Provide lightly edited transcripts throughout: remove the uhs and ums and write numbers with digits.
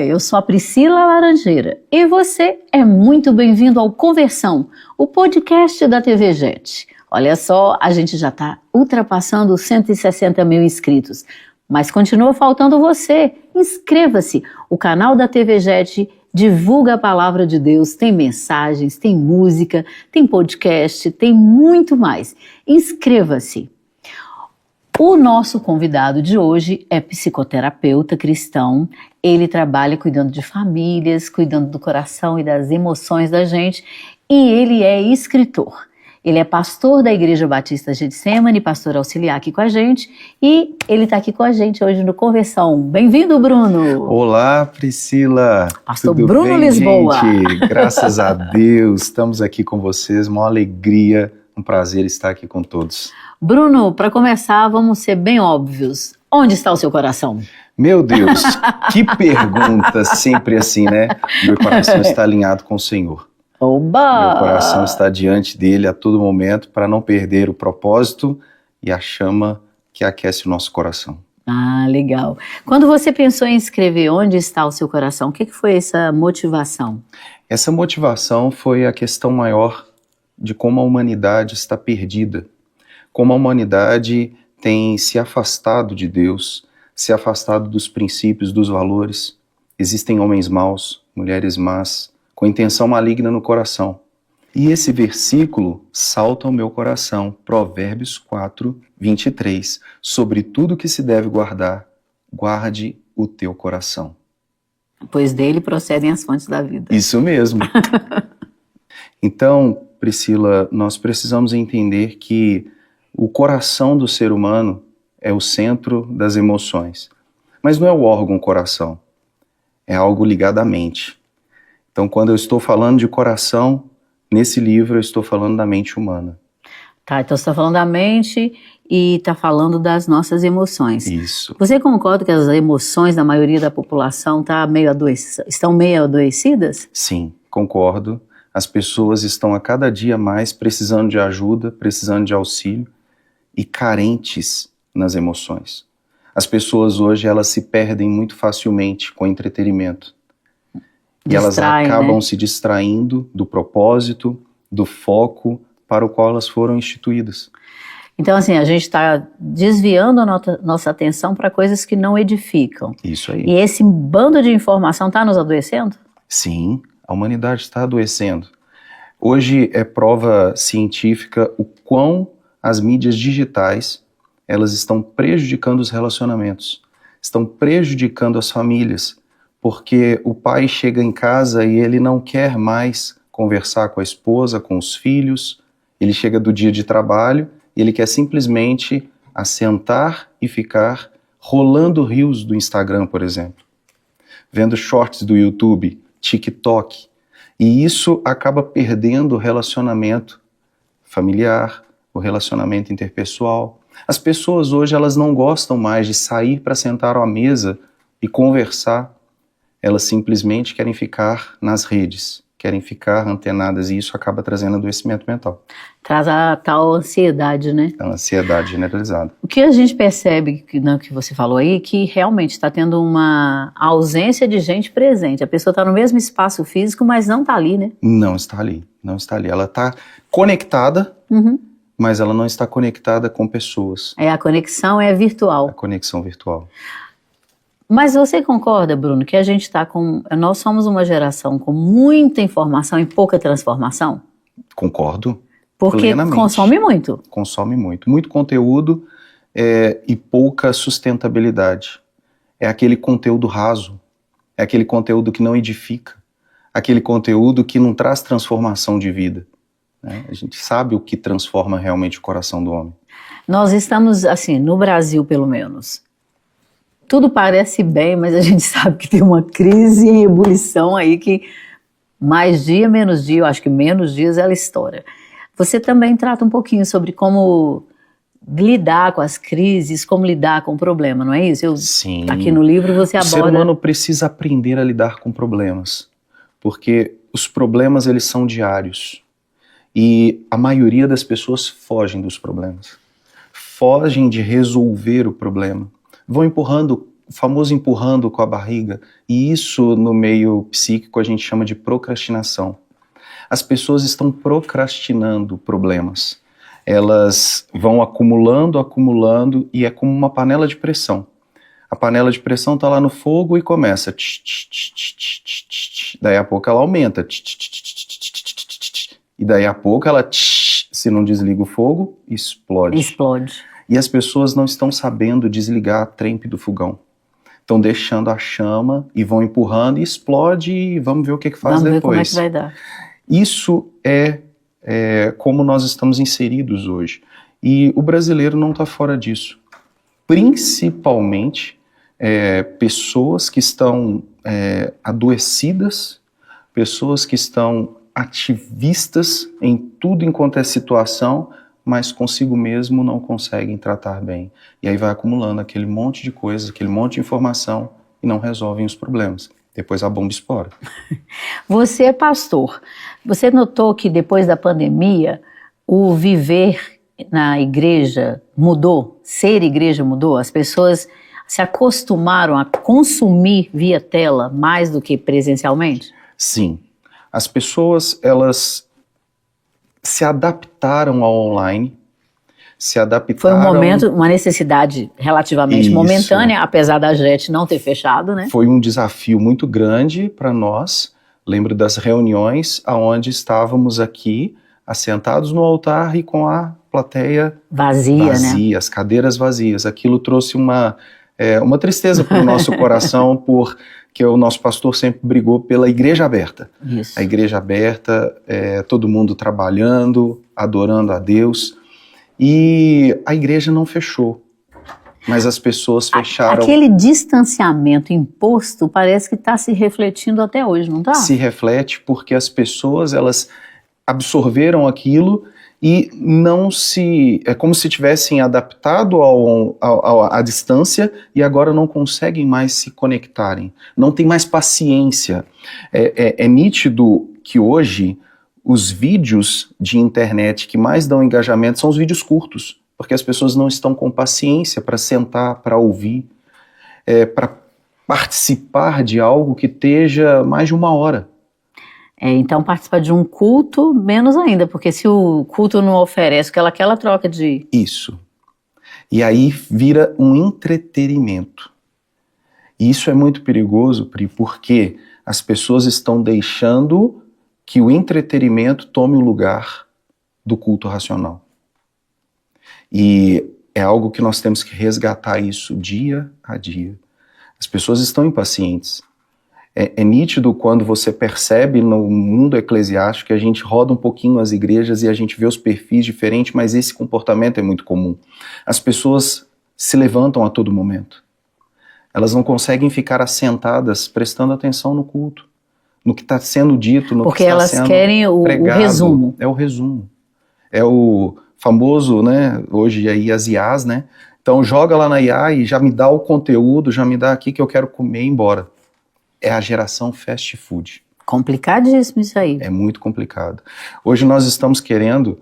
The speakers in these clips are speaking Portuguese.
eu sou a Priscila Laranjeira e você é muito bem-vindo ao Conversão, o podcast da TV Jet. Olha só, a gente já está ultrapassando os 160 mil inscritos, mas continua faltando você. Inscreva-se, o canal da TV Jet divulga a palavra de Deus, tem mensagens, tem música, tem podcast, tem muito mais. Inscreva-se. O nosso convidado de hoje é psicoterapeuta cristão. Ele trabalha cuidando de famílias, cuidando do coração e das emoções da gente. E ele é escritor. Ele é pastor da Igreja Batista Getsemane, pastor auxiliar aqui com a gente. E ele está aqui com a gente hoje no Conversão. Bem-vindo, Bruno! Olá, Priscila! Pastor Tudo Bruno bem, Lisboa! Gente? Graças a Deus, estamos aqui com vocês. Uma alegria, um prazer estar aqui com todos. Bruno, para começar, vamos ser bem óbvios. Onde está o seu coração? Meu Deus, que pergunta sempre assim, né? Meu coração está alinhado com o Senhor. Oba! Meu coração está diante dele a todo momento para não perder o propósito e a chama que aquece o nosso coração. Ah, legal. Quando você pensou em escrever Onde está o seu coração, o que foi essa motivação? Essa motivação foi a questão maior de como a humanidade está perdida. Como a humanidade tem se afastado de Deus, se afastado dos princípios, dos valores. Existem homens maus, mulheres más, com intenção maligna no coração. E esse versículo salta ao meu coração, Provérbios 4, 23. Sobre tudo que se deve guardar, guarde o teu coração. Pois dele procedem as fontes da vida. Isso mesmo. Então, Priscila, nós precisamos entender que o coração do ser humano é o centro das emoções. Mas não é o órgão coração, é algo ligado à mente. Então, quando eu estou falando de coração, nesse livro eu estou falando da mente humana. Tá, então você está falando da mente e está falando das nossas emoções. Isso. Você concorda que as emoções da maioria da população estão meio adoecidas? Sim, concordo. As pessoas estão a cada dia mais precisando de ajuda, precisando de auxílio e carentes nas emoções. As pessoas hoje, elas se perdem muito facilmente com entretenimento. E elas acabam se distraindo do propósito, do foco para o qual elas foram instituídas. Então, assim, a gente está desviando a nossa atenção para coisas que não edificam. Isso aí. E esse bando de informação está nos adoecendo? Sim, a humanidade está adoecendo. Hoje é prova científica o quão as mídias digitais, elas estão prejudicando os relacionamentos, estão prejudicando as famílias, porque o pai chega em casa e ele não quer mais conversar com a esposa, com os filhos, ele chega do dia de trabalho e ele quer simplesmente assentar e ficar rolando reels do Instagram, por exemplo, vendo shorts do YouTube, TikTok, e isso acaba perdendo o relacionamento familiar, o relacionamento interpessoal. As pessoas hoje, elas não gostam mais de sair para sentar à mesa e conversar. Elas simplesmente querem ficar nas redes, querem ficar antenadas, e isso acaba trazendo adoecimento mental. Traz a tal ansiedade, né? A ansiedade generalizada. O que a gente percebe, que você falou aí, que realmente está tendo uma ausência de gente presente. A pessoa está no mesmo espaço físico, mas não está ali, né? Não está ali, não está ali. Ela está conectada, mas ela não está conectada com pessoas. A conexão é virtual. A conexão virtual. Mas você concorda, Bruno, que a gente está com... Nós somos uma geração com muita informação e pouca transformação? Concordo. Porque plenamente. Consome muito. Consome muito. Muito conteúdo e pouca sustentabilidade. É aquele conteúdo raso. É aquele conteúdo que não edifica. Aquele conteúdo que não traz transformação de vida. Né? A gente sabe o que transforma realmente o coração do homem. Nós estamos, assim, no Brasil pelo menos... Tudo parece bem, mas a gente sabe que tem uma crise em ebulição aí que mais dia, menos dia, eu acho que menos dias ela estoura. Você também trata um pouquinho sobre como lidar com as crises, como lidar com o problema, não é isso? Sim. Aqui no livro você aborda... O ser humano precisa aprender a lidar com problemas, porque os problemas, eles são diários. E a maioria das pessoas fogem dos problemas. Fogem de resolver o problema. Vão empurrando o famoso empurrando com a barriga, e isso no meio psíquico a gente chama de procrastinação. As pessoas estão procrastinando problemas. Elas vão acumulando, acumulando, e é como uma panela de pressão. A panela de pressão está lá no fogo e começa. Daí a pouco ela aumenta. E daí a pouco ela, se não desliga o fogo, explode. Explode. E as pessoas não estão sabendo desligar a trempe do fogão. Estão deixando a chama e vão empurrando e explode e vamos ver o que faz depois. Vamos ver depois. como é que vai dar. Isso é como nós estamos inseridos hoje. E o brasileiro não está fora disso. Principalmente pessoas que estão adoecidas, pessoas que estão ativistas em tudo enquanto é situação, mas consigo mesmo não conseguem tratar bem. E aí vai acumulando aquele monte de coisa, aquele monte de informação e não resolvem os problemas. Depois a bomba estoura. Você é pastor. Você notou que depois da pandemia, o viver na igreja mudou? Ser igreja mudou? As pessoas se acostumaram a consumir via tela mais do que presencialmente? Sim. As pessoas, elas se adaptaram ao online, se adaptaram... Foi um momento, uma necessidade relativamente momentânea, apesar da JET não ter fechado, né? Foi um desafio muito grande para nós. Lembro das reuniões onde estávamos aqui, assentados no altar e com a plateia vazia, né? As cadeiras vazias. Aquilo trouxe uma tristeza para o nosso coração, porque o nosso pastor sempre brigou pela igreja aberta. Isso. A igreja aberta, todo mundo trabalhando, adorando a Deus. E a igreja não fechou, mas as pessoas fecharam. Aquele distanciamento imposto parece que está se refletindo até hoje, não está? Se reflete porque as pessoas, elas absorveram aquilo e não se... É como se tivessem adaptado à distância e agora não conseguem mais se conectarem. Não tem mais paciência. É nítido que hoje os vídeos de internet que mais dão engajamento são os vídeos curtos, porque as pessoas não estão com paciência para sentar, para ouvir, para participar de algo que esteja mais de 1 hora. Então participar de um culto, menos ainda, porque se o culto não oferece aquela troca de... Isso. E aí vira um entretenimento. E isso é muito perigoso, Pri, porque as pessoas estão deixando que o entretenimento tome o lugar do culto racional. E é algo que nós temos que resgatar isso dia a dia. As pessoas estão impacientes. É nítido quando você percebe no mundo eclesiástico que a gente roda um pouquinho as igrejas e a gente vê os perfis diferentes, mas esse comportamento é muito comum. As pessoas se levantam a todo momento. Elas não conseguem ficar assentadas prestando atenção no culto, no que está sendo dito, no porque que está sendo querem o resumo. É o resumo. É o famoso, né, hoje aí as IAs, né? Então joga lá na IA e já me dá o conteúdo, já me dá aqui que eu quero comer e ir embora. É a geração fast food. Complicadíssimo isso aí. É muito complicado. Hoje nós estamos querendo,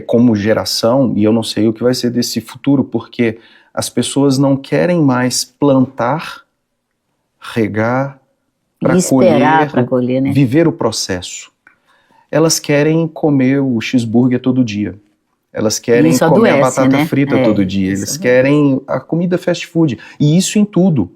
como geração, e eu não sei o que vai ser desse futuro, porque as pessoas não querem mais plantar, regar, para colher, né? Viver o processo. Elas querem comer o cheeseburger todo dia. Elas querem comer a batata frita todo dia. Eles querem a comida fast food. E isso em tudo.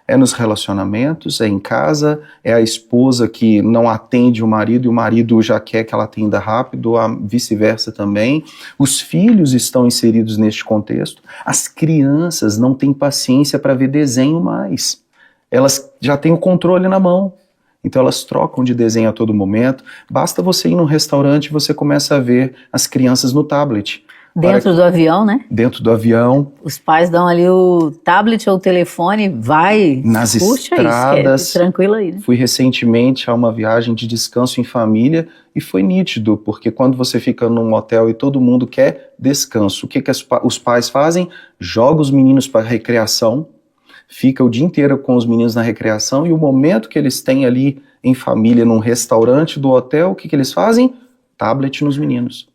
É nos relacionamentos, é em casa, é a esposa que não atende o marido e o marido já quer que ela atenda rápido, a vice-versa também. Os filhos estão inseridos neste contexto. As crianças não têm paciência para ver desenho mais. Elas já têm o controle na mão. Então elas trocam de desenho a todo momento. Basta você ir num restaurante e você começa a ver as crianças no tablet. Dentro do avião, né? Dentro do avião. Os pais dão ali o tablet ou o telefone, vai, nas estradas. Tranquilo aí, né? Fui recentemente a uma viagem de descanso em família e foi nítido, porque quando você fica num hotel e todo mundo quer descanso, o que os pais fazem? Joga os meninos para recreação, fica o dia inteiro com os meninos na recreação e o momento que eles têm ali em família, num restaurante do hotel, o que eles fazem? Tablet nos meninos.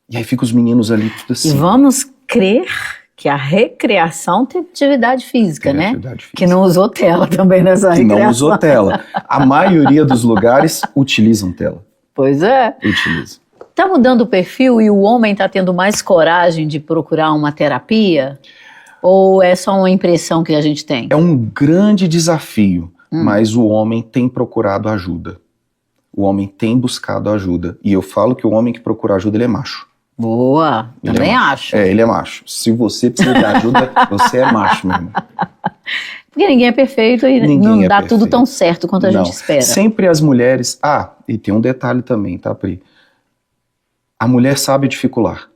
E aí fica os meninos ali tudo assim. E vamos crer que a recreação tem atividade física, Tem né? atividade física. Que não usou tela também nessa Que recreação. não usou tela. A maioria dos lugares utilizam tela. Pois é. Utiliza. Tá mudando o perfil e o homem está tendo mais coragem de procurar uma terapia? Ou é só uma impressão que a gente tem? É um grande desafio, mas o homem tem procurado ajuda. O homem tem buscado ajuda. E eu falo que o homem que procura ajuda, ele é macho. Boa, Ele também é macho. acho. É, ele é macho. Se você precisa de ajuda, você é macho, meu irmão. Porque ninguém é perfeito e Ninguém não é dá tudo perfeito. tão certo quanto a Não. gente espera. Sempre as mulheres... Ah, e tem um detalhe também, tá, Pri? A mulher sabe dificular.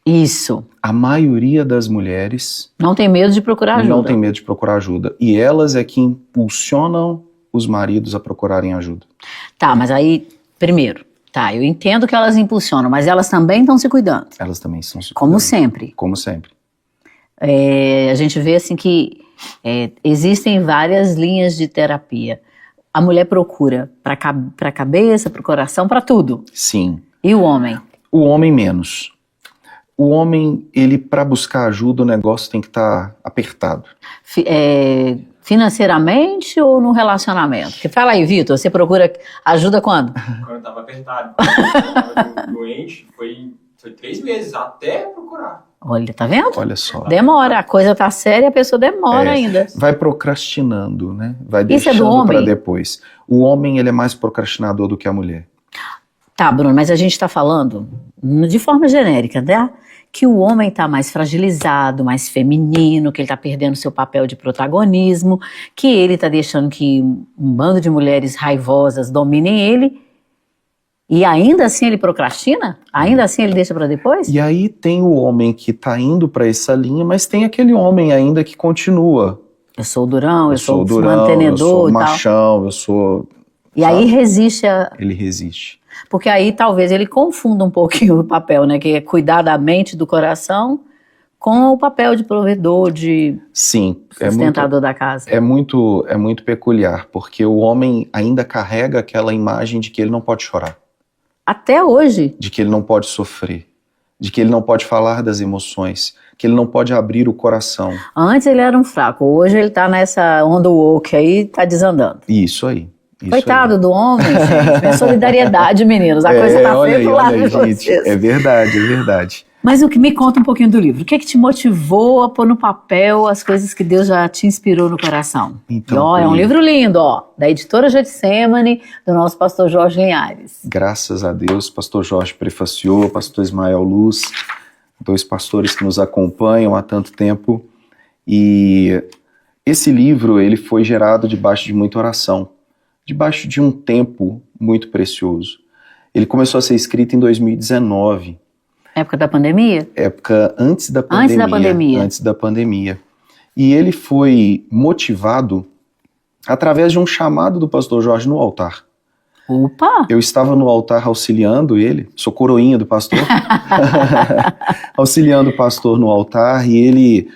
Isso. A maioria das mulheres Não tem medo de procurar ajuda. não tem medo de procurar ajuda. E elas é que impulsionam os maridos a procurarem ajuda. Tá, mas aí, primeiro, tá, eu entendo que elas impulsionam, mas elas também estão se cuidando. Elas também são se Como cuidando. sempre. Como sempre. A gente vê assim que existem várias linhas de terapia. A mulher procura para a cabeça, para o coração, para tudo. Sim. E o homem? O homem menos. O homem, ele para buscar ajuda, o negócio tem que estar apertado. Financeiramente ou no relacionamento? Porque fala aí, Vitor, você procura ajuda quando? Quando eu tava apertado, eu tava doente, foi 3 meses até procurar. Olha, tá vendo? Olha só. Demora, a coisa tá séria, a pessoa demora ainda. Vai procrastinando, né? Vai Isso é do deixando homem? para depois. O homem, ele é mais procrastinador do que a mulher. Tá, Bruno, mas a gente tá falando de forma genérica, né? Que o homem tá mais fragilizado, mais feminino, que ele tá perdendo seu papel de protagonismo, que ele tá deixando que um bando de mulheres raivosas dominem ele, e ainda assim ele procrastina? Ainda assim ele deixa para depois? E aí tem o homem que tá indo para essa linha, mas tem aquele homem ainda que continua. Eu sou o durão, eu sou o durão, eu mantenedor sou e tal. machão, eu sou... E aí resiste a... Ele resiste. Porque aí talvez ele confunda um pouquinho o papel, né? Que é cuidar da mente, do coração, com o papel de provedor, de Sim. sustentador da casa. É muito peculiar, porque o homem ainda carrega aquela imagem de que ele não pode chorar, Até hoje. de que ele não pode sofrer, de que ele não pode falar das emoções, que ele não pode abrir o coração. Antes ele era um fraco, hoje ele tá nessa onda woke aí, tá desandando. Isso aí. Coitado do homem, gente. Minha solidariedade, meninos. A coisa tá feia pro lado de gente. vocês. É verdade, é verdade. Mas o que me conta um pouquinho do livro? O que é que te motivou a pôr no papel as coisas que Deus já te inspirou no coração? Então, E, ó, é um livro lindo, ó, da editora Getsemane, do nosso pastor Jorge Linhares. Graças a Deus, pastor Jorge prefaciou, pastor Ismael Luz, 2 pastores que nos acompanham há tanto tempo. E esse livro, ele foi gerado debaixo de muita oração, debaixo de um tempo muito precioso. Ele começou a ser escrito em 2019. Época da pandemia? Época antes da pandemia. Antes da pandemia. Antes da pandemia. E ele foi motivado através de um chamado do pastor Jorge no altar. Opa! Eu estava no altar auxiliando ele, sou coroinha do pastor, auxiliando o pastor no altar, e ele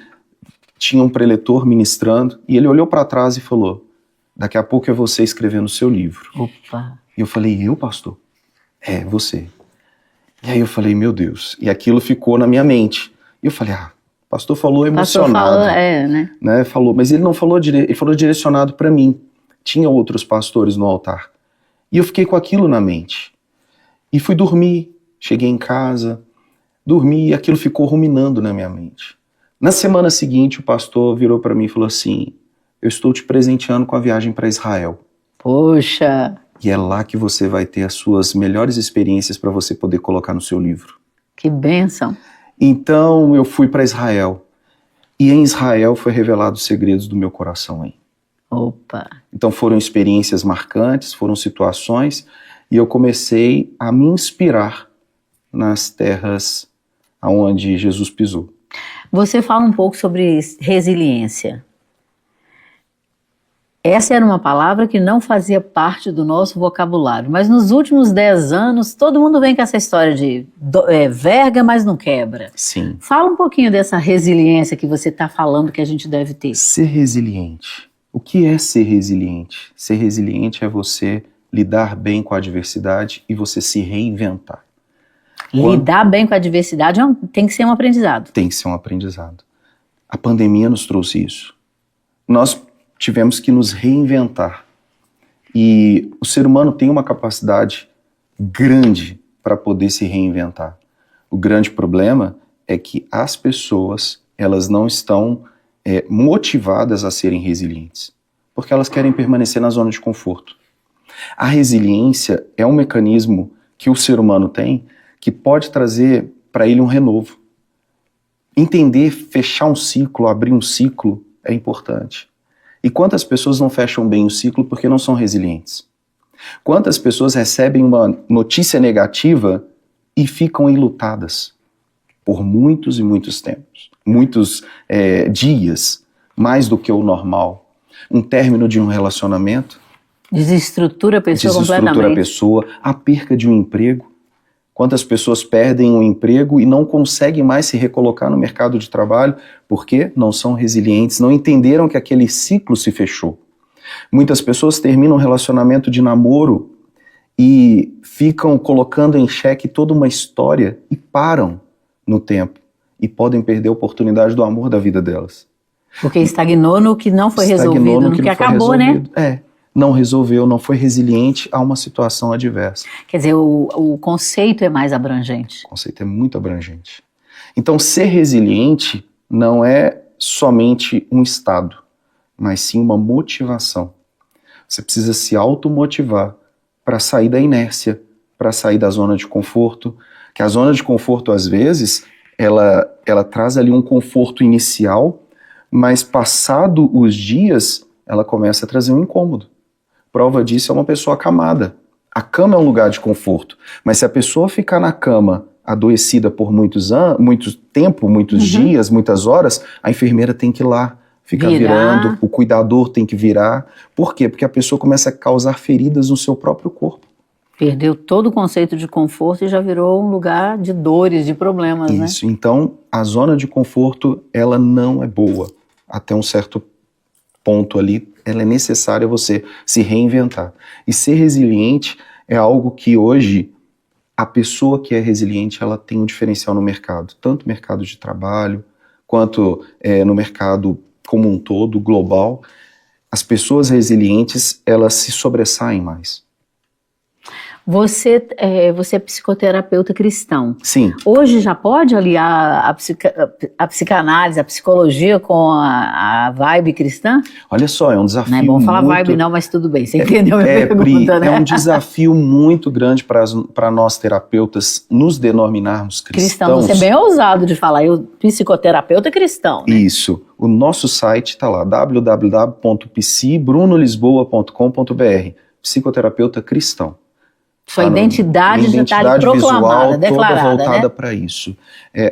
tinha um preletor ministrando, e ele olhou para trás e falou: daqui a pouco é você escrevendo o seu livro. Opa! E eu falei: eu, pastor? É, você. E aí eu falei: meu Deus. E aquilo ficou na minha mente. E eu falei: o pastor falou emocionado. Pastor falou, né? Falou, mas ele não falou, ele falou direcionado para mim. Tinha outros pastores no altar. E eu fiquei com aquilo na mente. E fui dormir. Cheguei em casa, dormi, e aquilo ficou ruminando na minha mente. Na semana seguinte, o pastor virou para mim e falou assim: eu estou te presenteando com a viagem para Israel. Poxa! E é lá que você vai ter as suas melhores experiências para você poder colocar no seu livro. Que bênção! Então eu fui para Israel. E em Israel foi revelado os segredos do meu coração aí. Opa! Então foram experiências marcantes, foram situações, e eu comecei a me inspirar nas terras onde Jesus pisou. Você fala um pouco sobre resiliência. Essa era uma palavra que não fazia parte do nosso vocabulário, mas nos últimos 10 anos todo mundo vem com essa história de verga, mas não quebra. Sim. Fala um pouquinho dessa resiliência que você está falando que a gente deve ter. Ser resiliente. O que é ser resiliente? Ser resiliente é você lidar bem com a adversidade e você se reinventar. Lidar bem com a adversidade tem que ser um aprendizado. Tem que ser um aprendizado. A pandemia nos trouxe isso. Nós tivemos que nos reinventar. E o ser humano tem uma capacidade grande para poder se reinventar. O grande problema é que as pessoas, elas não estão motivadas a serem resilientes, porque elas querem permanecer na zona de conforto. A resiliência é um mecanismo que o ser humano tem que pode trazer para ele um renovo. Entender, fechar um ciclo, abrir um ciclo é importante. E quantas pessoas não fecham bem o ciclo porque não são resilientes? Quantas pessoas recebem uma notícia negativa e ficam enlutadas por muitos e muitos tempos, muitos dias, mais do que o normal. Um término de um relacionamento Desestrutura a pessoa completamente. Desestrutura a pessoa, a perca de um emprego. Quantas pessoas perdem um emprego e não conseguem mais se recolocar no mercado de trabalho porque não são resilientes, não entenderam que aquele ciclo se fechou. Muitas pessoas terminam um relacionamento de namoro e ficam colocando em xeque toda uma história e param no tempo e podem perder a oportunidade do amor da vida delas. Porque estagnou no que não foi resolvido, no que acabou, né? Não resolveu, não foi resiliente a uma situação adversa. Quer dizer, o conceito é mais abrangente. O conceito é muito abrangente. Então, ser resiliente não é somente um estado, mas sim uma motivação. Você precisa se automotivar para sair da inércia, para sair da zona de conforto, que a zona de conforto, às vezes, ela traz ali um conforto inicial, mas passado os dias, ela começa a trazer um incômodo. Prova disso é uma pessoa acamada. A cama é um lugar de conforto, mas se a pessoa ficar na cama adoecida por muito tempo, muitos dias, muitas horas, a enfermeira tem que ir lá, fica virando, o cuidador tem que virar. Por quê? Porque a pessoa começa a causar feridas no seu próprio corpo. Perdeu todo o conceito de conforto e já virou um lugar de dores, de problemas, né? Isso, então a zona de conforto, ela não é boa. Até um certo ponto ali, ela é necessária você se reinventar. E ser resiliente é algo que hoje, a pessoa que é resiliente, ela tem um diferencial no mercado. Tanto no mercado de trabalho, quanto no mercado como um todo, global. As pessoas resilientes, elas se sobressaem mais. Você é psicoterapeuta cristão. Sim. Hoje já pode aliar a psicanálise, a psicologia com a vibe cristã? Olha só, é um desafio. Não é bom falar vibe não, mas tudo bem, você entendeu a minha pergunta, né? É um desafio muito grande para nós terapeutas nos denominarmos cristãos. Você é bem ousado de falar, eu psicoterapeuta cristão, né? Isso. O nosso site está lá, www.psibrunolisboa.com.br, psicoterapeuta cristão. Sua identidade já está proclamada, declarada, toda voltada, né? para isso.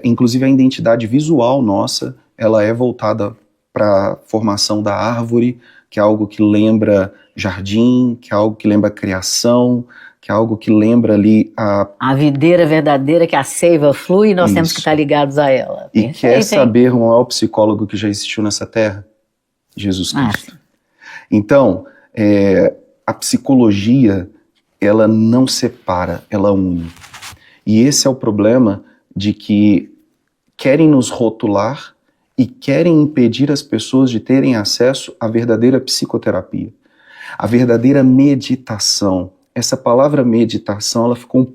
Inclusive a identidade visual nossa, ela é voltada para a formação da árvore, que é algo que lembra jardim, que é algo que lembra criação, que é algo que lembra ali a videira verdadeira, que a seiva flui e nós temos que estar ligados a ela. E quer saber o maior psicólogo que já existiu nessa terra? Jesus Cristo. Então, a psicologia, ela não separa, ela une. E esse é o problema de que querem nos rotular e querem impedir as pessoas de terem acesso à verdadeira psicoterapia, à verdadeira meditação. Essa palavra meditação, ela ficou um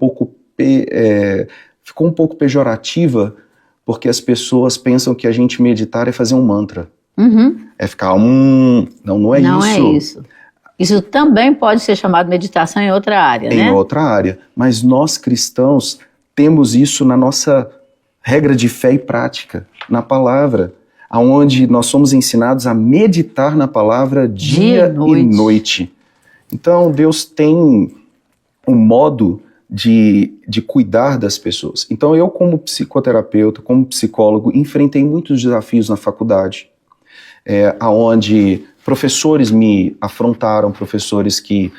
pouco pejorativa, porque as pessoas pensam que a gente meditar é fazer um mantra. É ficar não é isso. Não é isso. Isso também pode ser chamado meditação em outra área, né? Em outra área. Mas nós cristãos temos isso na nossa regra de fé e prática, na palavra, onde nós somos ensinados a meditar na palavra dia e noite. Então Deus tem um modo de cuidar das pessoas. Então eu, como psicoterapeuta, como psicólogo, enfrentei muitos desafios na faculdade, onde professores me afrontaram, professores que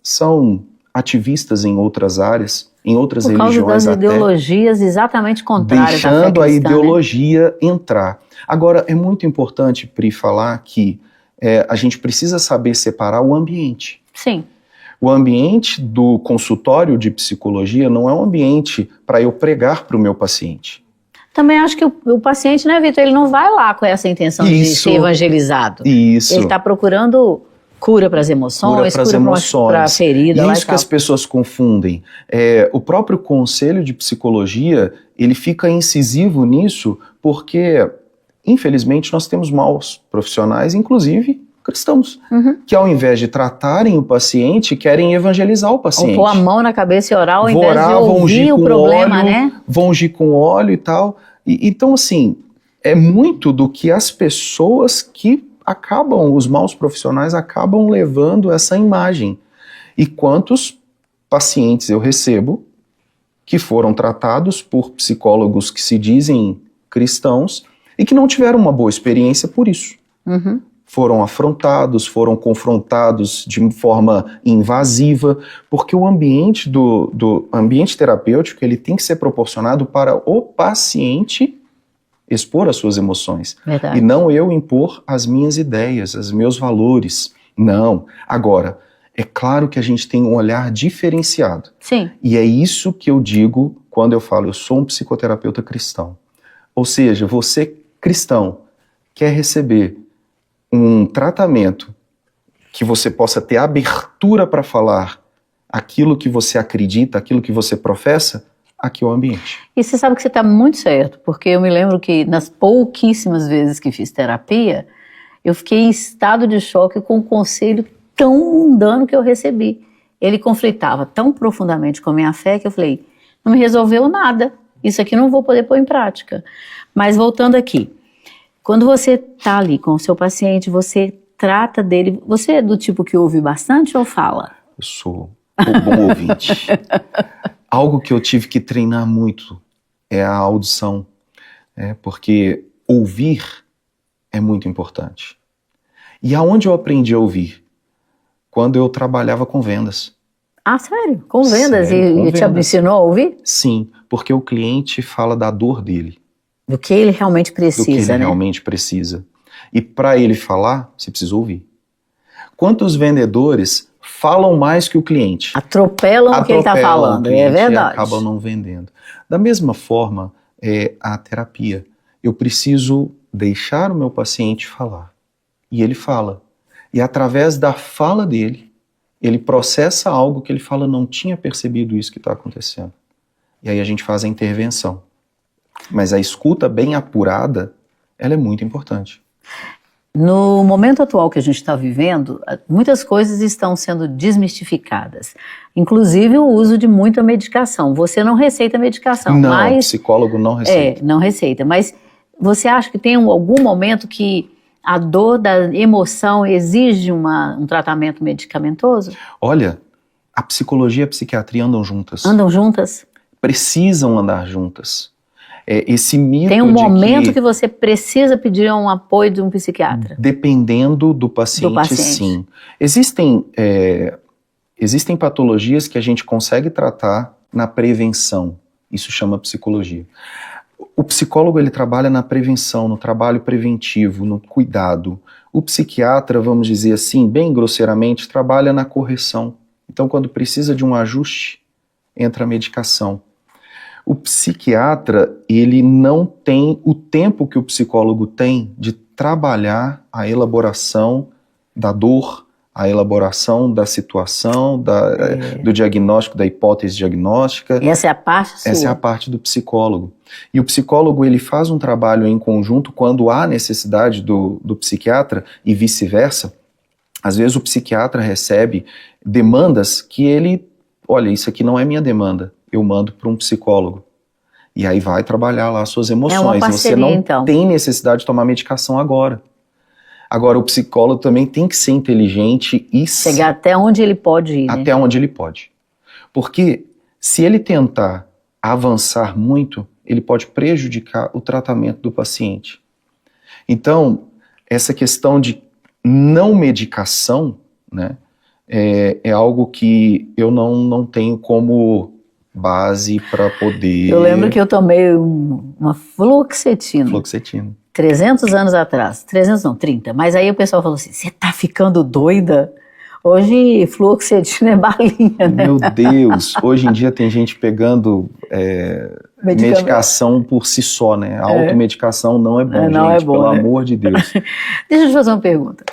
são ativistas em outras áreas, em outras religiões até. Por causa das ideologias exatamente contrárias à fé cristã, deixando a ideologia entrar. Agora, é muito importante, Pri, falar que a gente precisa saber separar o ambiente. Sim. O ambiente do consultório de psicologia não é um ambiente para eu pregar para o meu paciente. Também acho que o paciente, né, Vitor, ele não vai lá com essa intenção de ser evangelizado. Isso. Ele está procurando cura para as emoções, cura para a ferida. E isso que as pessoas confundem. O próprio Conselho de Psicologia, ele fica incisivo nisso porque, infelizmente, nós temos maus profissionais, inclusive cristãos, que ao invés de tratarem o paciente, querem evangelizar o paciente. Ou pôr a mão na cabeça e orar, ao invés de ouvir o problema, óleo, né? Vão ungir com óleo e tal. Então, assim, é muito do que as pessoas que os maus profissionais acabam levando essa imagem. E quantos pacientes eu recebo que foram tratados por psicólogos que se dizem cristãos e que não tiveram uma boa experiência por isso. Foram afrontados, foram confrontados de forma invasiva, porque o ambiente do ambiente terapêutico ele tem que ser proporcionado para o paciente expor as suas emoções. Verdade. E não eu impor as minhas ideias, os meus valores. Não. Agora, é claro que a gente tem um olhar diferenciado. Sim. E é isso que eu digo quando eu falo, eu sou um psicoterapeuta cristão. Ou seja, você cristão quer receber um tratamento que você possa ter abertura para falar aquilo que você acredita, aquilo que você professa, aqui é o ambiente. E você sabe que você está muito certo, porque eu me lembro que nas pouquíssimas vezes que fiz terapia, eu fiquei em estado de choque com o conselho tão mundano que eu recebi. Ele conflitava tão profundamente com a minha fé que eu falei, não me resolveu nada, isso aqui não vou poder pôr em prática. Mas voltando aqui, quando você está ali com o seu paciente, você trata dele, você é do tipo que ouve bastante ou fala? Eu sou um bom ouvinte. Algo que eu tive que treinar muito é a audição, porque ouvir é muito importante. E aonde eu aprendi a ouvir? Quando eu trabalhava com vendas. Ah, sério? Com vendas? Sério, com e te ensinou a ouvir? Sim, porque o cliente fala da dor dele. Do que ele realmente precisa, do que ele né? realmente precisa. E para ele falar, você precisa ouvir. Quantos vendedores falam mais que o cliente? Atropelam o que ele está falando, é verdade. E acabam não vendendo. Da mesma forma, a terapia. Eu preciso deixar o meu paciente falar. E ele fala. E através da fala dele, ele processa algo que ele fala, não tinha percebido isso que está acontecendo. E aí a gente faz a intervenção. Mas a escuta bem apurada, ela é muito importante. No momento atual que a gente está vivendo, muitas coisas estão sendo desmistificadas. Inclusive o uso de muita medicação. Você não receita medicação, não, mas... psicólogo não receita. Não receita. Mas você acha que tem algum momento que a dor da emoção exige um tratamento medicamentoso? Olha, a psicologia e a psiquiatria andam juntas. Andam juntas? Precisam andar juntas. Esse mito tem um momento que você precisa pedir um apoio de um psiquiatra. Dependendo do paciente, sim. Existem patologias que a gente consegue tratar na prevenção. Isso chama psicologia. O psicólogo ele trabalha na prevenção, no trabalho preventivo, no cuidado. O psiquiatra, vamos dizer assim, bem grosseiramente, trabalha na correção. Então, quando precisa de um ajuste, entra a medicação. O psiquiatra, ele não tem o tempo que o psicólogo tem de trabalhar a elaboração da dor, a elaboração da situação, do diagnóstico, da hipótese diagnóstica. Essa é a parte sua? Essa é a parte do psicólogo. E o psicólogo, ele faz um trabalho em conjunto quando há necessidade do psiquiatra e vice-versa. Às vezes o psiquiatra recebe demandas que ele, olha, isso aqui não é minha demanda. Eu mando para um psicólogo. E aí vai trabalhar lá as suas emoções. É uma parceria, você não então. tem necessidade de tomar medicação agora. Agora, o psicólogo também tem que ser inteligente e... chegar até onde ele pode ir, até onde ele pode. Porque se ele tentar avançar muito, ele pode prejudicar o tratamento do paciente. Então, essa questão de não medicação, né, é algo que eu não tenho como base para poder... Eu lembro que eu tomei uma fluoxetina. Fluoxetina. 300 anos atrás. 300 não, 30. Mas aí o pessoal falou assim, você tá ficando doida? Hoje fluoxetina é balinha, né? Meu Deus, hoje em dia tem gente pegando medicação por si só, né? A automedicação não é bom, não gente, é bom, pelo né? amor de Deus. Deixa eu te fazer uma pergunta.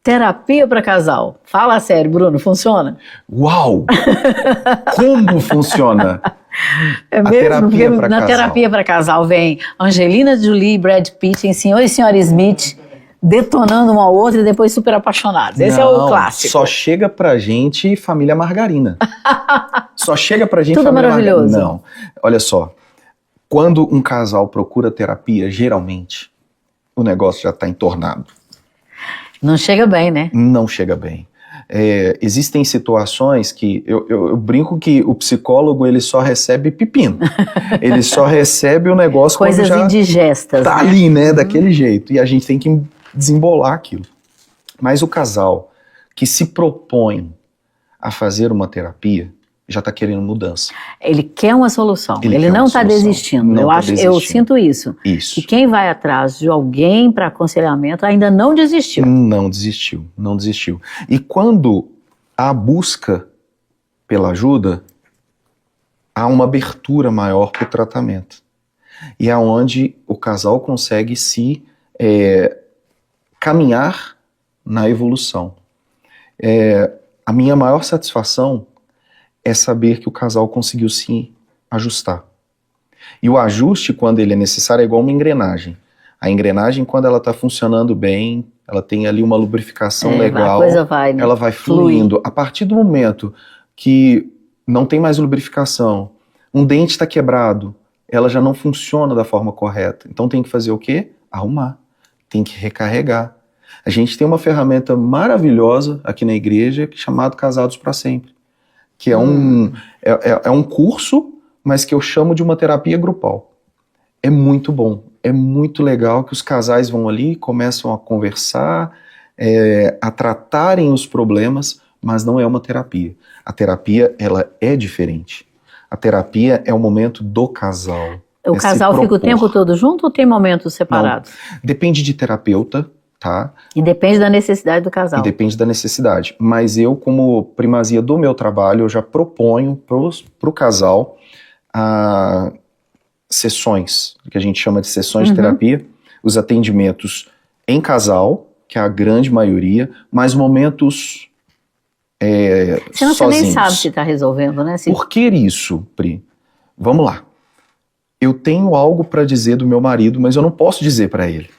Terapia para casal. Fala sério, Bruno, funciona? Uau! Como funciona? É A mesmo? terapia Porque pra na casal. terapia para casal vem Angelina Jolie e Brad Pitt em Senhor e Senhora Smith detonando uma outra e depois super apaixonados. Esse é o Não, clássico. Só chega pra gente família margarina. Só chega pra gente Tudo família maravilhoso. margarina. Não. Olha só. Quando um casal procura terapia, geralmente o negócio já está entornado. Não chega bem, né? Não chega bem. Existem situações que eu brinco que o psicólogo ele só recebe pepino. Ele só recebe o negócio Coisas quando já indigestas. tá né? ali, né? Daquele jeito. E a gente tem que desembolar aquilo. Mas o casal que se propõe a fazer uma terapia já está querendo mudança. Ele quer uma solução. Ele Ele quer não uma está solução. desistindo. Não Eu tá acho, eu desistindo. sinto isso. Isso. E quem vai atrás de alguém para aconselhamento ainda não desistiu. Não desistiu, não desistiu. E quando há busca pela ajuda, há uma abertura maior para o tratamento. E é onde o casal consegue se caminhar na evolução. A minha maior satisfação é saber que o casal conseguiu se ajustar. E o ajuste, quando ele é necessário, é igual uma engrenagem. A engrenagem, quando ela está funcionando bem, ela tem ali uma lubrificação legal, A coisa vai, né? ela vai fluindo. A partir do momento que não tem mais lubrificação, um dente está quebrado, ela já não funciona da forma correta. Então tem que fazer o quê? Arrumar. Tem que recarregar. A gente tem uma ferramenta maravilhosa aqui na igreja chamada Casados para Sempre, que é um curso, mas que eu chamo de uma terapia grupal. É muito bom, é muito legal que os casais vão ali, começam a conversar, a tratarem os problemas, mas não é uma terapia. A terapia, ela é diferente. A terapia é o momento do casal. O casal fica o tempo todo junto ou tem momentos separados? Não, depende de terapeuta, tá? E depende da necessidade do casal. E depende da necessidade. Mas eu, como primazia do meu trabalho, eu já proponho pro casal sessões, que a gente chama de sessões de terapia, os atendimentos em casal, que é a grande maioria, mas momentos Senão você sozinhos. nem sabe se está resolvendo, né? Por que isso, Pri? Vamos lá. Eu tenho algo para dizer do meu marido, mas eu não posso dizer para ele.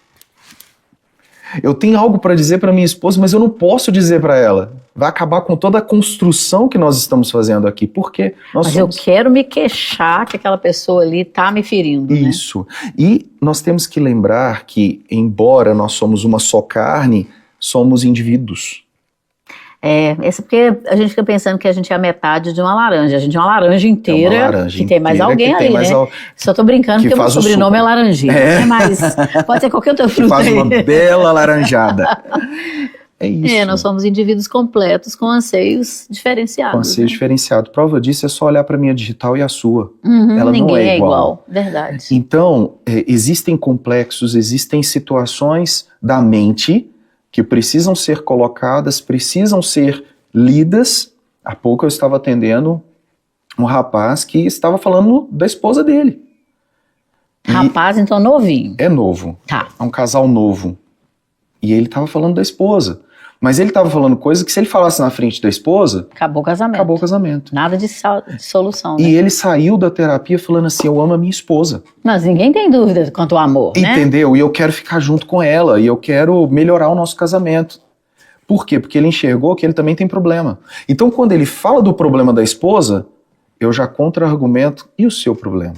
Eu tenho algo para dizer para minha esposa, mas eu não posso dizer para ela. Vai acabar com toda a construção que nós estamos fazendo aqui. Porque nós Mas eu quero me queixar que aquela pessoa ali está me ferindo. Isso. Né? E nós temos que lembrar que, embora nós somos uma só carne, somos indivíduos. Essa porque a gente fica pensando que a gente é a metade de uma laranja. A gente é uma laranja inteira, uma laranja que tem mais inteira, alguém que tem ali, mais né? Só tô brincando que porque o meu faz o sobrenome suco. é Laranjinha, né? Mas pode ser qualquer outra fruta Faz aí. uma bela laranjada. É isso. Nós somos indivíduos completos com anseios diferenciados. Com anseio diferenciado. Prova disso é só olhar para minha digital e a sua. Ela Ninguém não é igual. Verdade. Então, existem complexos, existem situações da mente que precisam ser colocadas, precisam ser lidas. Há pouco eu estava atendendo um rapaz que estava falando da esposa dele. Rapaz, então novinho. É novo. Tá. É um casal novo. E ele estava falando da esposa. Mas ele estava falando coisas que se ele falasse na frente da esposa, Acabou o casamento. acabou o casamento. Nada de solução, né? E ele saiu da terapia falando assim, eu amo a minha esposa. Mas ninguém tem dúvida quanto ao amor, né? Entendeu? E eu quero ficar junto com ela, e eu quero melhorar o nosso casamento. Por quê? Porque ele enxergou que ele também tem problema. Então, quando ele fala do problema da esposa, eu já contra-argumento, e o seu problema?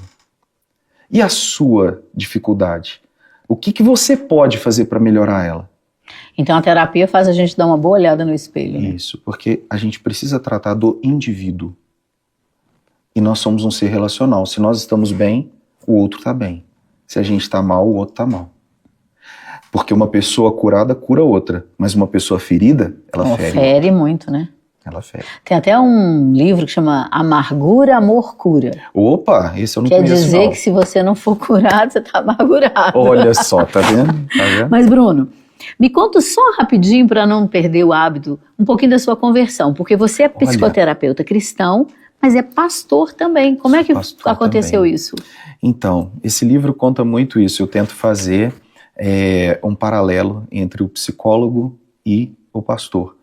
E a sua dificuldade? O que você pode fazer para melhorar ela? Então a terapia faz a gente dar uma boa olhada no espelho. Né? Isso, porque a gente precisa tratar do indivíduo. E nós somos um ser relacional. Se nós estamos bem, o outro está bem. Se a gente está mal, o outro está mal. Porque uma pessoa curada cura outra, mas uma pessoa ferida, ela fere. Fere muito, né? Ela fere. Tem até um livro que chama Amargura, Amor, Cura. Opa, esse eu não Quer conheço dizer não. que se você não for curado, você está amargurado. Olha só, tá vendo? Tá vendo? Mas Bruno, me conta só rapidinho para não perder o hábito, um pouquinho da sua conversão, porque você é psicoterapeuta cristão, Mas é pastor também. Como é que Pastor aconteceu também. isso? Então, esse livro conta muito isso. Eu tento fazer um paralelo entre o psicólogo e o pastor,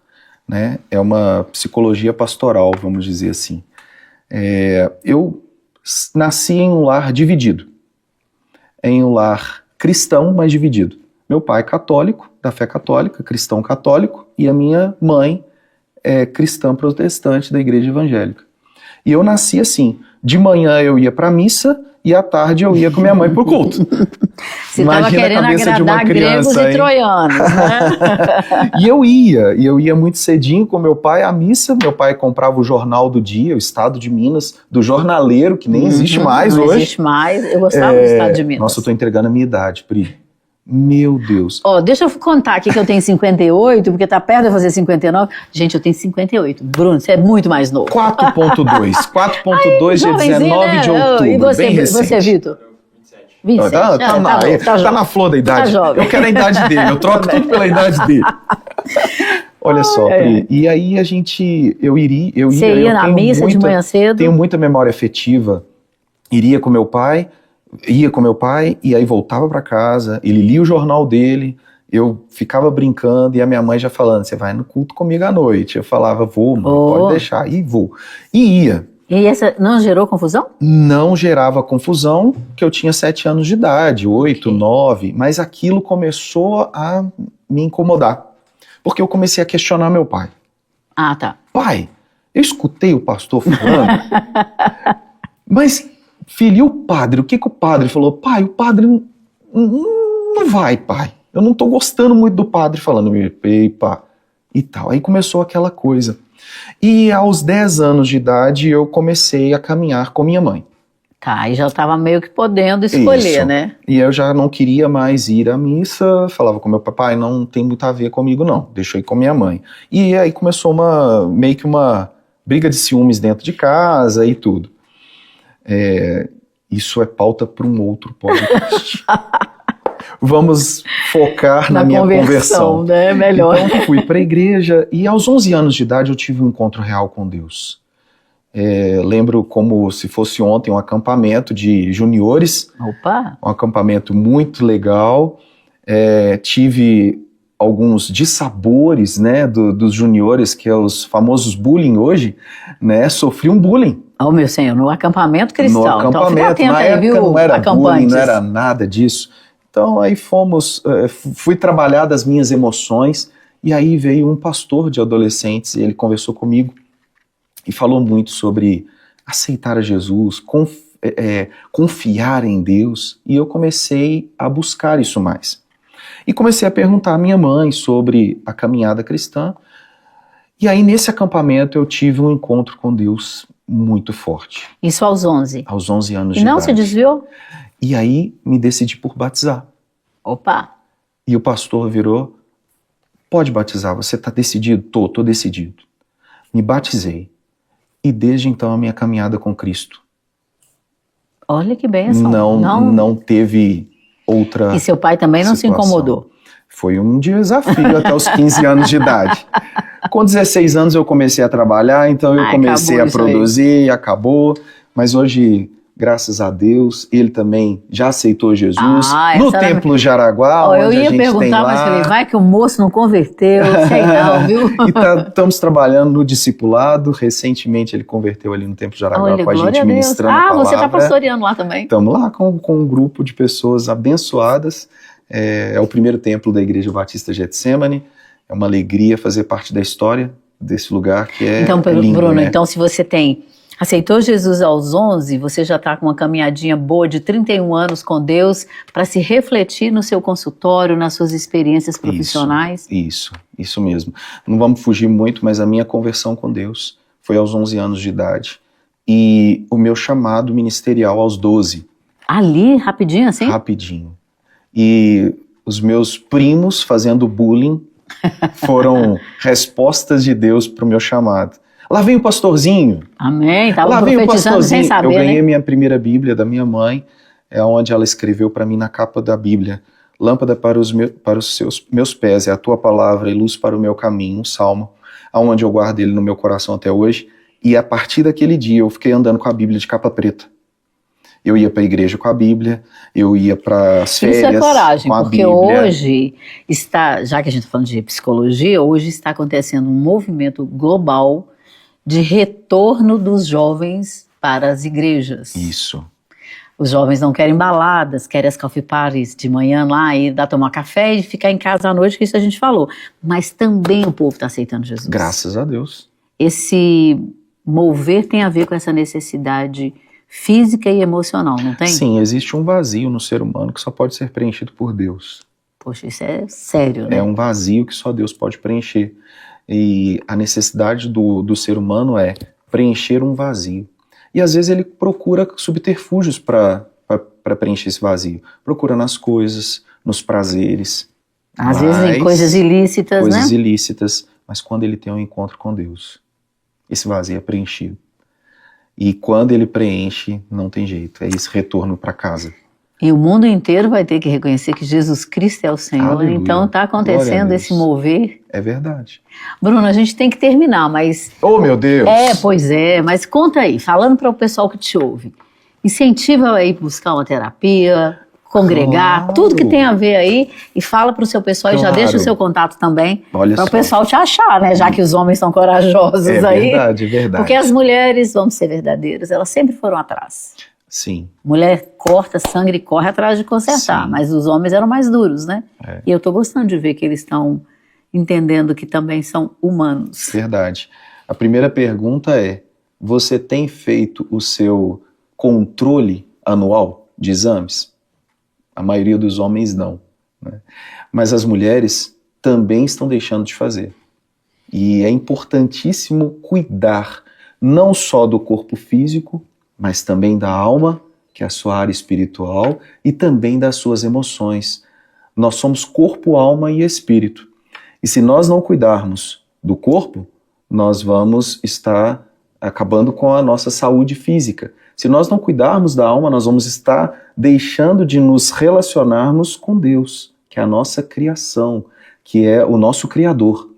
né? É uma psicologia pastoral, vamos dizer assim. Eu nasci em um lar dividido, em um lar cristão, mas dividido. Meu pai é católico, da fé católica, cristão católico, e a minha mãe é cristã protestante da igreja evangélica. E eu nasci assim, de manhã eu ia para a missa e à tarde eu ia com minha mãe pro culto. Você estava querendo agradar gregos e troianos, né? E eu ia muito cedinho com meu pai à missa. Meu pai comprava o jornal do dia, o Estado de Minas, do jornaleiro, que nem existe mais não hoje. Não existe mais, eu gostava do Estado de Minas. Nossa, eu tô entregando a minha idade, Pri. Meu Deus. Deixa eu contar aqui que eu tenho 58, porque tá perto de fazer 59. Gente, eu tenho 58. Bruno, você é muito mais novo. 4.2. 4.2 dia 19 de outubro. E você, bem recente. você, Vitor? 27. Tá na flor da idade. Tá jovem. Eu quero a idade dele, eu troco tudo pela idade dele. Olha só, Pri, e aí Você ia na missa de manhã cedo? Tenho muita memória afetiva. Ia com meu pai, e aí voltava para casa, ele lia o jornal dele, eu ficava brincando, e a minha mãe já falando, você vai no culto comigo à noite. Eu falava, vou, mãe, pode deixar, e vou. E ia. E essa não gerou confusão? Não gerava confusão, que eu tinha 7 anos de idade, 8, 9, mas aquilo começou a me incomodar, porque eu comecei a questionar meu pai. Ah, tá. Pai, eu escutei o pastor falando, mas, filho, e o padre? O que o padre falou? Pai, o padre não vai, pai. Eu não tô gostando muito do padre falando, pá, e tal. Aí começou aquela coisa. E aos 10 anos de idade eu comecei a caminhar com minha mãe. Tá, e já estava meio que podendo escolher, Isso. né? E eu já não queria mais ir à missa, falava com meu papai, não tem muito a ver comigo não, deixa eu ir com minha mãe. E aí começou meio que uma briga de ciúmes dentro de casa e tudo. Isso é pauta para um outro podcast. Vamos focar na minha conversão. Né? Melhor. Então fui para a igreja e aos 11 anos de idade eu tive um encontro real com Deus. Lembro como se fosse ontem um acampamento de juniores. Opa! Um acampamento muito legal. Tive alguns dissabores, né, dos juniores, que é os famosos bullying hoje, né? Sofri um bullying. Oh, meu senhor, no acampamento cristão. No acampamento, então, fica na aí, época viu, não era acampantes. bullying, não era nada disso. Então aí fui trabalhar das minhas emoções, e aí veio um pastor de adolescentes, e ele conversou comigo, e falou muito sobre aceitar a Jesus, confiar em Deus, e eu comecei a buscar isso mais. E comecei a perguntar à minha mãe sobre a caminhada cristã, e aí nesse acampamento eu tive um encontro com Deus muito forte. Isso aos 11? Aos 11 anos e de não idade. se desviou? E aí me decidi por batizar. Opa! E o pastor virou, pode batizar, você está decidido? Tô decidido. Me batizei. E desde então a minha caminhada com Cristo. Olha que bênção. Não teve outra. E seu pai também não situação. se incomodou? Foi um desafio até os 15 anos de idade. Com 16 anos eu comecei a trabalhar, então eu comecei a produzir, acabou. Mas hoje, graças a Deus, ele também já aceitou Jesus. No Templo Jaraguá, onde eu ia a gente perguntar, tem lá. mas falei, vai que o moço não converteu, sei não, viu? E estamos trabalhando no discipulado. Recentemente ele converteu ali no Templo Jaraguá com a gente ministrando a palavra. Você está pastoreando lá também? Estamos lá com um grupo de pessoas abençoadas. É o primeiro templo da Igreja Batista Getsemane. É uma alegria fazer parte da história desse lugar que é então, lindo, Bruno, né? então se você aceitou Jesus aos 11, você já está com uma caminhadinha boa de 31 anos com Deus para se refletir no seu consultório, nas suas experiências profissionais. Isso mesmo. Não vamos fugir muito, mas a minha conversão com Deus foi aos 11 anos de idade. E o meu chamado ministerial aos 12. Ali, rapidinho assim? Rapidinho. E os meus primos fazendo bullying foram respostas de Deus para o meu chamado. Lá vem o pastorzinho. Amém. Estava profetizando vem o pastorzinho. Sem saber, eu ganhei né? minha primeira Bíblia da minha mãe, onde ela escreveu para mim na capa da Bíblia: lâmpada para os meus pés é a tua palavra e luz para o meu caminho, um salmo, aonde eu guardo ele no meu coração até hoje. E a partir daquele dia eu fiquei andando com a Bíblia de capa preta. Eu ia para a igreja com a Bíblia, eu ia para as férias Isso é coragem, com a porque Bíblia. hoje está, já que a gente está falando de psicologia, hoje está acontecendo um movimento global de retorno dos jovens para as igrejas. Isso. Os jovens não querem baladas, querem as coffee parties de manhã lá e dar tomar café e ficar em casa à noite, que isso a gente falou. Mas também o povo está aceitando Jesus. Graças a Deus. Esse mover tem a ver com essa necessidade física e emocional, não tem? Sim, existe um vazio no ser humano que só pode ser preenchido por Deus. Poxa, isso é sério, né? É um vazio que só Deus pode preencher. E a necessidade do ser humano é preencher um vazio. E às vezes ele procura subterfúgios para preencher esse vazio. Procura nas coisas, nos prazeres. Às vezes em coisas ilícitas, né? Coisas ilícitas. Mas quando ele tem um encontro com Deus, esse vazio é preenchido. E quando ele preenche, não tem jeito. É esse retorno para casa. E o mundo inteiro vai ter que reconhecer que Jesus Cristo é o Senhor. Aleluia. Então está acontecendo esse mover. É verdade. Bruno, a gente tem que terminar, mas... Oh, meu Deus! Pois é. Mas conta aí, falando para o pessoal que te ouve. Incentiva aí buscar uma terapia, congregar, Claro. tudo que tem a ver aí. E fala para o seu pessoal e já Claro. deixa o seu contato também. Olha Para o só. pessoal te achar, né? Já que os homens são corajosos É aí. verdade, é verdade. Porque as mulheres, vamos ser verdadeiras, elas sempre foram atrás. Sim. Mulher corta sangue e corre atrás de consertar, Sim. mas os homens eram mais duros, né? É. E eu tô gostando de ver que eles estão entendendo que também são humanos. Verdade. A primeira pergunta é: você tem feito o seu controle anual de exames? A maioria dos homens não, né? Mas as mulheres também estão deixando de fazer. E é importantíssimo cuidar não só do corpo físico, mas também da alma, que é a sua área espiritual, e também das suas emoções. Nós somos corpo, alma e espírito. E se nós não cuidarmos do corpo, nós vamos estar acabando com a nossa saúde física. Se nós não cuidarmos da alma, nós vamos estar deixando de nos relacionarmos com Deus, que é a nossa criação, que é o nosso Criador.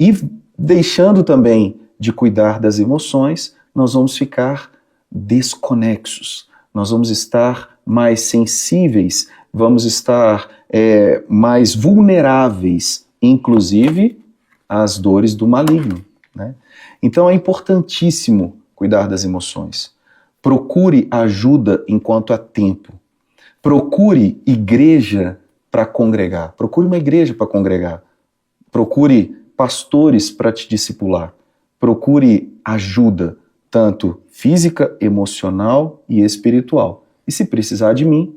E deixando também de cuidar das emoções, nós vamos ficar desconexos, nós vamos estar mais sensíveis, vamos estar mais vulneráveis, inclusive às dores do maligno, né? Então é importantíssimo cuidar das emoções. Procure ajuda enquanto há tempo. Procure igreja para congregar. Procure uma igreja para congregar. Procure pastores para te discipular. Procure ajuda, tanto física, emocional e espiritual. E se precisar de mim,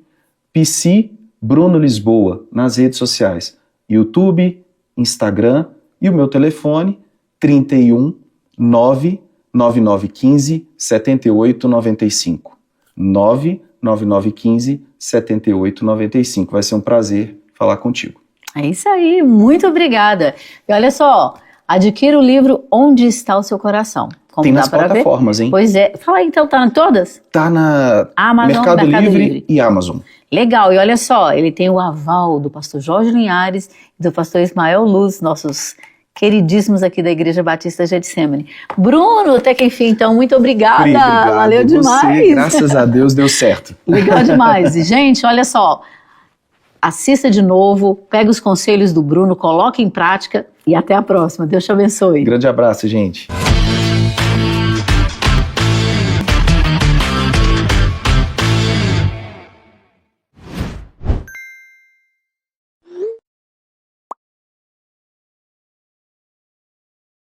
PC Bruno Lisboa nas redes sociais, YouTube, Instagram e o meu telefone 31 99915 7895. 99915 7895. Vai ser um prazer falar contigo. É isso aí, muito obrigada. E olha só, adquira o livro Onde Está o Seu Coração. Como Tem dá nas pra ver? plataformas, hein? Pois é. Fala aí, então, tá em todas? Tá na Amazon, Mercado Livre e Amazon. Legal, e olha só, ele tem o aval do pastor Jorge Linhares e do pastor Ismael Luz, nossos queridíssimos aqui da Igreja Batista Getsemane. Bruno, até que enfim, então, muito obrigada. Obrigado. Valeu demais. Você, graças a Deus, deu certo. Legal demais. E, gente, olha só, assista de novo, pega os conselhos do Bruno, coloque em prática e até a próxima. Deus te abençoe. Grande abraço, gente.